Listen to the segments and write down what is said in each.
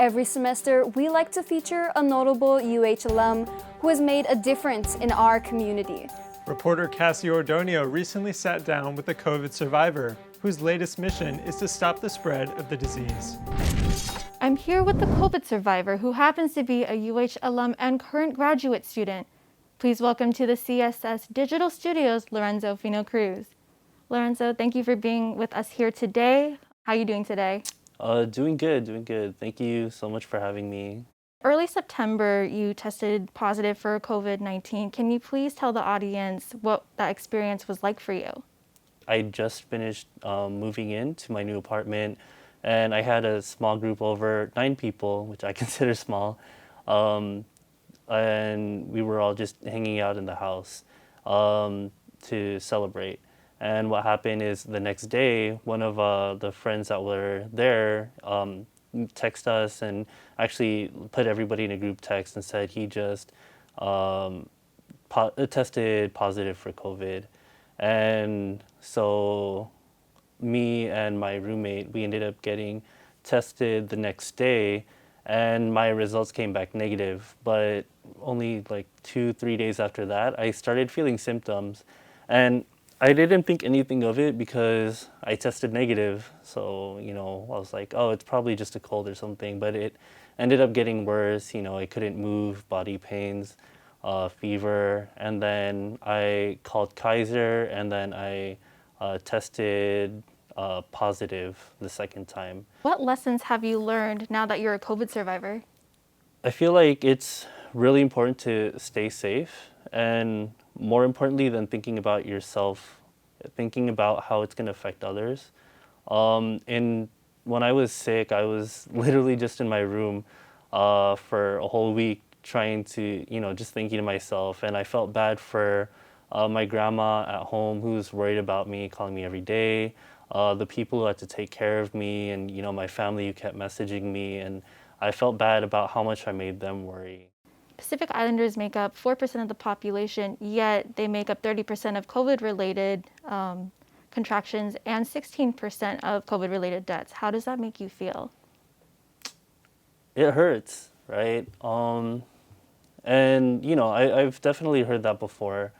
Every semester, we like to feature a notable UH alum who has made a difference in our community. Reporter Cassie Ordonio recently sat down with a COVID survivor whose latest mission is to stop the spread of the disease. I'm here with the COVID survivor who happens to be a UH alum and current graduate student. Please welcome to the CSS Digital Studios, Lorenzo Finau-Cruz. Lorenzo, thank you for being with us here today. How are you doing today? Doing good. Thank you so much for having me. Early September, you tested positive for COVID-19. Can you please tell the audience what that experience was like for you? I just finished moving into my new apartment, and I had a small group over 9 people, which I consider small, and we were all just hanging out in the house to celebrate. And what happened is the next day, one of the friends that were there texted us and actually put everybody in a group text and said he just tested positive for COVID. And so me and my roommate, we ended up getting tested the next day, and my results came back negative. But only like 2-3 days after that, I started feeling symptoms. And I didn't think anything of it because I tested negative. So, I was like, oh, it's probably just a cold or something. But it ended up getting worse. I couldn't move, body pains, fever. And then I called Kaiser, and then I tested positive the second time. What lessons have you learned now that you're a COVID survivor? I feel like it's really important to stay safe, and more importantly than thinking about yourself, thinking about how it's going to affect others. And when I was sick, I was literally just in my room for a whole week trying to, just thinking to myself. And I felt bad for my grandma at home who's worried about me, calling me every day, the people who had to take care of me, and, my family who kept messaging me. And I felt bad about how much I made them worry. Pacific Islanders make up 4% of the population, yet they make up 30% of COVID-related contractions and 16% of COVID-related deaths. How does that make you feel? It hurts, right? And, I've definitely heard that before.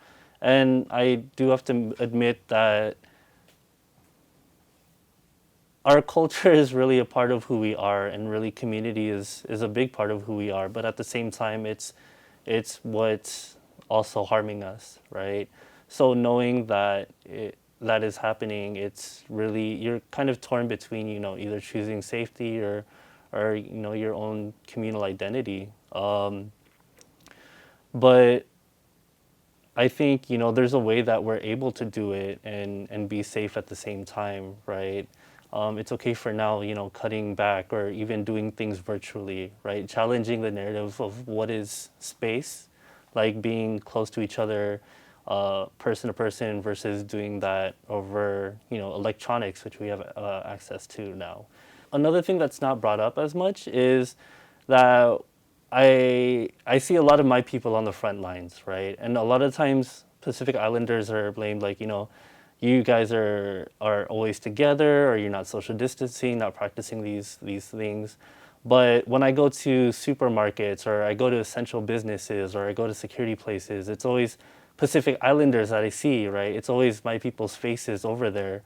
And I do have to admit that our culture is really a part of who we are, and really community is a big part of who we are. But at the same time, it's what's also harming us, right? So knowing that that is happening, it's really, you're kind of torn between, either choosing safety or your own communal identity. But I think, there's a way that we're able to do it and be safe at the same time, right? It's okay for now, cutting back or even doing things virtually, right? Challenging the narrative of what is space, like being close to each other, person to person, versus doing that over, electronics, which we have access to now. Another thing that's not brought up as much is that I see a lot of my people on the front lines, right? And a lot of times Pacific Islanders are blamed, like, you guys are always together, or you're not social distancing, not practicing these things. But when I go to supermarkets, or I go to essential businesses, or I go to security places, it's always Pacific Islanders that I see, right? It's always my people's faces over there.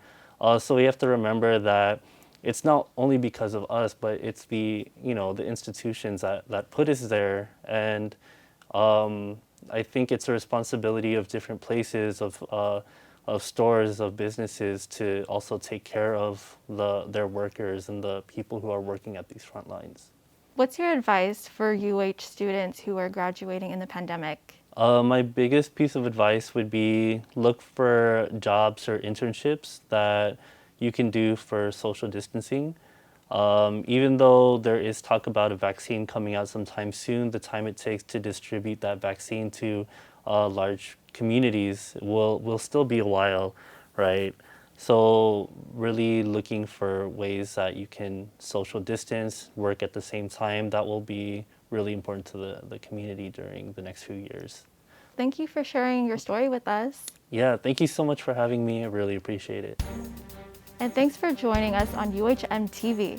So we have to remember that it's not only because of us, but it's the institutions that put us there. And I think it's a responsibility of different places, of stores, of businesses, to also take care of their workers and the people who are working at these front lines. What's your advice for UH students who are graduating in the pandemic? My biggest piece of advice would be look for jobs or internships that you can do for social distancing. Even though there is talk about a vaccine coming out sometime soon, the time it takes to distribute that vaccine to large communities will still be a while, right? So really looking for ways that you can social distance, work at the same time, that will be really important to the community during the next few years. Thank you for sharing your story with us. Yeah, thank you so much for having me. I really appreciate it. And thanks for joining us on UHMTV.